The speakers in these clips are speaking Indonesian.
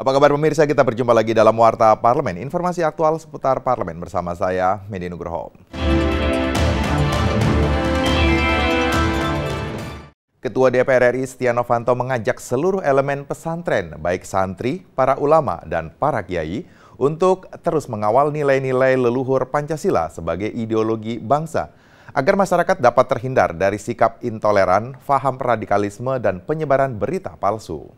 Apa kabar pemirsa? Kita berjumpa lagi dalam Warta Parlemen. Informasi aktual seputar parlemen bersama saya, Medi Nugroho. Ketua DPR RI Setia Novanto mengajak seluruh elemen pesantren, baik santri, para ulama, dan para kiai, untuk terus mengawal nilai-nilai leluhur Pancasila sebagai ideologi bangsa, agar masyarakat dapat terhindar dari sikap intoleran, paham radikalisme, dan penyebaran berita palsu.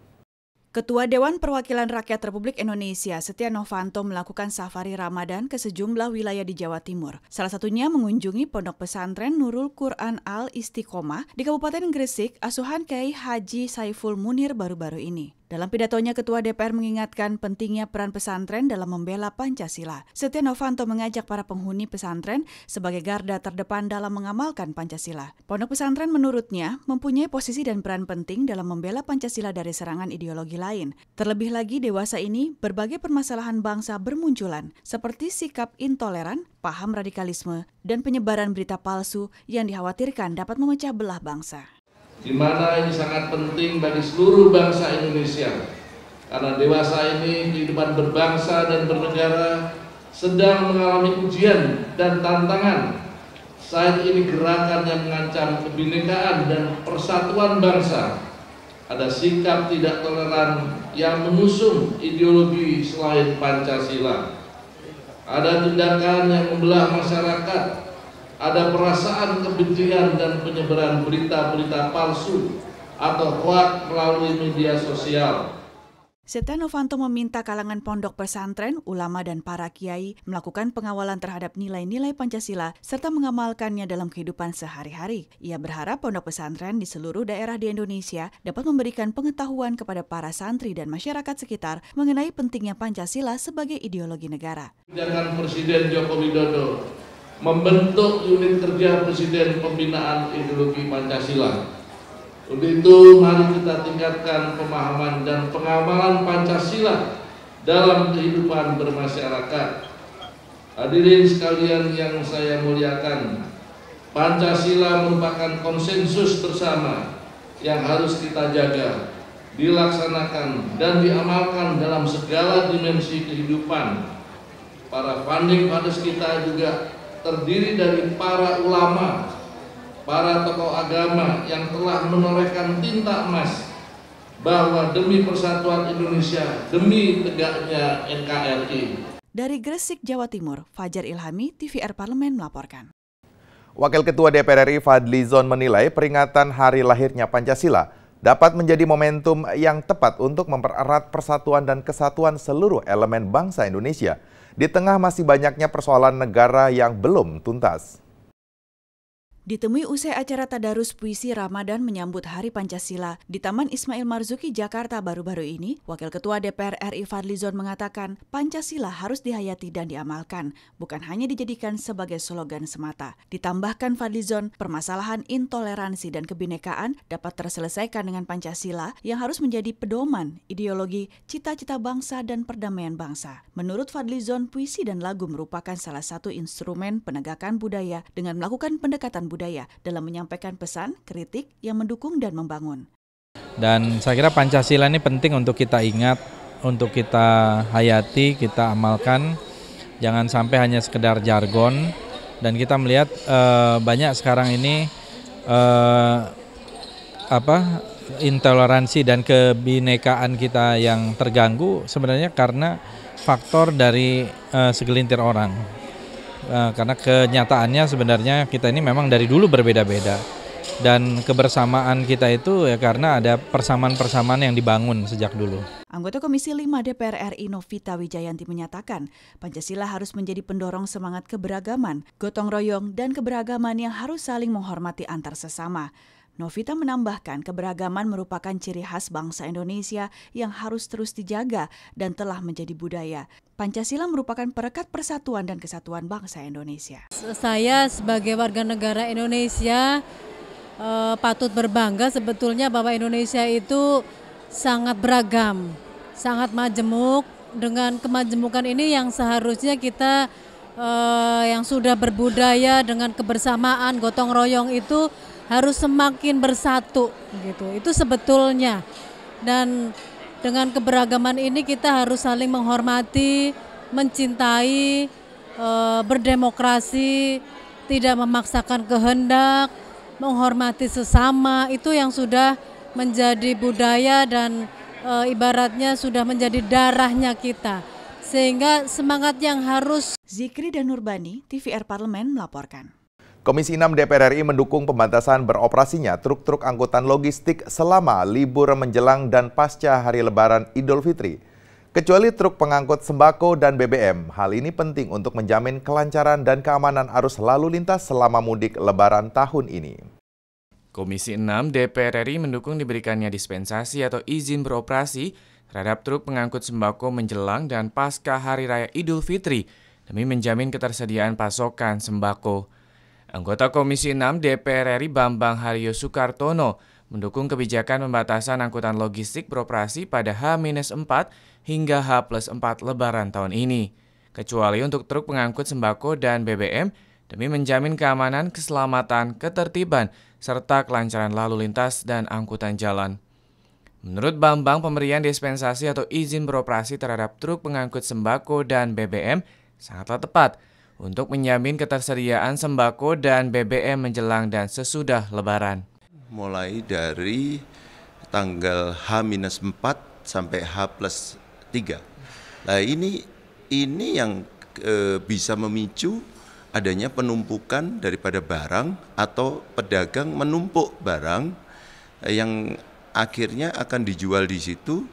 Ketua Dewan Perwakilan Rakyat Republik Indonesia Setia Novanto melakukan safari Ramadan ke sejumlah wilayah di Jawa Timur. Salah satunya mengunjungi Pondok Pesantren Nurul Quran Al-Istiqomah di Kabupaten Gresik, asuhan Kiai Haji Saiful Munir baru-baru ini. Dalam pidatonya, Ketua DPR mengingatkan pentingnya peran pesantren dalam membela Pancasila. Setia Novanto mengajak para penghuni pesantren sebagai garda terdepan dalam mengamalkan Pancasila. Pondok pesantren menurutnya mempunyai posisi dan peran penting dalam membela Pancasila dari serangan ideologi lain. Terlebih lagi, dewasa ini berbagai permasalahan bangsa bermunculan, seperti sikap intoleran, paham radikalisme, dan penyebaran berita palsu yang dikhawatirkan dapat memecah belah bangsa. Di mana ini sangat penting bagi seluruh bangsa Indonesia, karena dewasa ini kehidupan berbangsa dan bernegara sedang mengalami ujian dan tantangan. Saat ini gerakan yang mengancam kebinekaan dan persatuan bangsa. Ada sikap tidak toleran yang mengusung ideologi selain Pancasila. Ada tindakan yang membelah masyarakat. Ada perasaan kebencian dan penyebaran berita-berita palsu atau hoaks melalui media sosial. Setia Novanto meminta kalangan pondok pesantren, ulama, dan para kiai melakukan pengawalan terhadap nilai-nilai Pancasila serta mengamalkannya dalam kehidupan sehari-hari. Ia berharap pondok pesantren di seluruh daerah di Indonesia dapat memberikan pengetahuan kepada para santri dan masyarakat sekitar mengenai pentingnya Pancasila sebagai ideologi negara. Kebijakan Presiden Joko Widodo membentuk unit kerja Presiden pembinaan ideologi Pancasila. Untuk itu, mari kita tingkatkan pemahaman dan pengamalan Pancasila dalam kehidupan bermasyarakat. Hadirin sekalian yang saya muliakan, Pancasila merupakan konsensus bersama yang harus kita jaga, dilaksanakan, dan diamalkan dalam segala dimensi kehidupan. Para founding fathers kita juga terdiri dari para ulama, para tokoh agama yang telah menorehkan tinta emas bahwa demi persatuan Indonesia, demi tegaknya NKRI. Dari Gresik, Jawa Timur, Fajar Ilhami, TVR Parlemen melaporkan. Wakil Ketua DPR RI Fadlizon menilai peringatan hari lahirnya Pancasila dapat menjadi momentum yang tepat untuk mempererat persatuan dan kesatuan seluruh elemen bangsa Indonesia di tengah masih banyaknya persoalan negara yang belum tuntas. Ditemui usai acara tadarus puisi Ramadan menyambut Hari Pancasila di Taman Ismail Marzuki, Jakarta baru-baru ini, Wakil Ketua DPR RI Fadlizon mengatakan Pancasila harus dihayati dan diamalkan, bukan hanya dijadikan sebagai slogan semata. Ditambahkan Fadlizon, permasalahan intoleransi dan kebinekaan dapat terselesaikan dengan Pancasila yang harus menjadi pedoman, ideologi, cita-cita bangsa dan perdamaian bangsa. Menurut Fadlizon, puisi dan lagu merupakan salah satu instrumen penegakan budaya dengan melakukan pendekatan budaya dalam menyampaikan pesan, kritik yang mendukung dan membangun. Dan saya kira Pancasila ini penting untuk kita ingat, untuk kita hayati, kita amalkan. Jangan sampai hanya sekedar jargon. Dan kita melihat banyak sekarang ini intoleransi dan kebinekaan kita yang terganggu sebenarnya karena faktor dari segelintir orang. Karena kenyataannya sebenarnya kita ini memang dari dulu berbeda-beda dan kebersamaan kita itu ya karena ada persamaan-persamaan yang dibangun sejak dulu. Anggota Komisi 5 DPR RI Novita Wijayanti menyatakan Pancasila harus menjadi pendorong semangat keberagaman, gotong royong, dan keberagaman yang harus saling menghormati antar sesama. Novita menambahkan keberagaman merupakan ciri khas bangsa Indonesia yang harus terus dijaga dan telah menjadi budaya. Pancasila merupakan perekat persatuan dan kesatuan bangsa Indonesia. Saya sebagai warga negara Indonesia patut berbangga sebetulnya bahwa Indonesia itu sangat beragam, sangat majemuk. Dengan kemajemukan ini yang seharusnya kita yang sudah berbudaya dengan kebersamaan, gotong royong itu harus semakin bersatu gitu. Itu sebetulnya. Dan dengan keberagaman ini kita harus saling menghormati, mencintai, berdemokrasi, tidak memaksakan kehendak, menghormati sesama, itu yang sudah menjadi budaya dan ibaratnya sudah menjadi darahnya kita. Sehingga semangat yang harus. Zikri dan Nurbani, TVR Parlemen melaporkan. Komisi 6 DPR RI mendukung pembatasan beroperasinya truk-truk angkutan logistik selama libur menjelang dan pasca Hari Lebaran Idul Fitri. Kecuali truk pengangkut sembako dan BBM, hal ini penting untuk menjamin kelancaran dan keamanan arus lalu lintas selama mudik Lebaran tahun ini. Komisi 6 DPR RI mendukung diberikannya dispensasi atau izin beroperasi terhadap truk pengangkut sembako menjelang dan pasca Hari Raya Idul Fitri demi menjamin ketersediaan pasokan sembako. Anggota Komisi 6 DPR RI Bambang Haryo Sukartono mendukung kebijakan pembatasan angkutan logistik beroperasi pada H-4 hingga H+4 Lebaran tahun ini, kecuali untuk truk pengangkut sembako dan BBM demi menjamin keamanan, keselamatan, ketertiban, serta kelancaran lalu lintas dan angkutan jalan. Menurut Bambang, pemberian dispensasi atau izin beroperasi terhadap truk pengangkut sembako dan BBM sangatlah tepat untuk menjamin ketersediaan sembako dan BBM menjelang dan sesudah Lebaran. Mulai dari tanggal H-4 sampai H+3. Nah ini yang bisa memicu adanya penumpukan daripada barang atau pedagang menumpuk barang yang akhirnya akan dijual di situ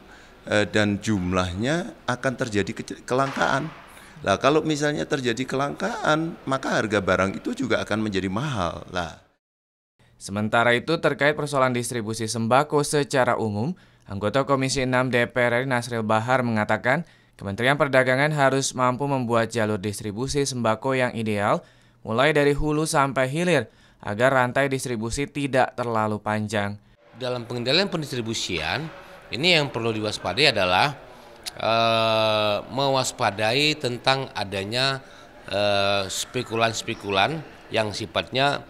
dan jumlahnya akan terjadi kelangkaan. Lah kalau misalnya terjadi kelangkaan, maka harga barang itu juga akan menjadi mahal. Sementara itu terkait persoalan distribusi sembako secara umum, anggota Komisi 6 DPR RI Nasril Bahar mengatakan Kementerian Perdagangan harus mampu membuat jalur distribusi sembako yang ideal mulai dari hulu sampai hilir agar rantai distribusi tidak terlalu panjang. Dalam pengendalian pendistribusian, ini yang perlu diwaspadai adalah mewaspadai tentang adanya spekulan-spekulan yang sifatnya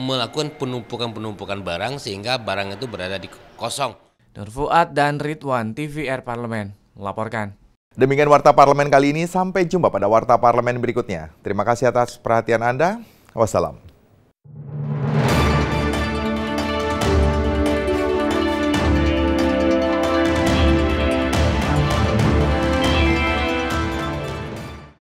melakukan penumpukan barang sehingga barang itu berada di kosong. Nur Fuad dan Ridwan, TVR Parlemen, melaporkan. Demikian Warta Parlemen kali ini, sampai jumpa pada Warta Parlemen berikutnya. Terima kasih atas perhatian Anda. Wassalam.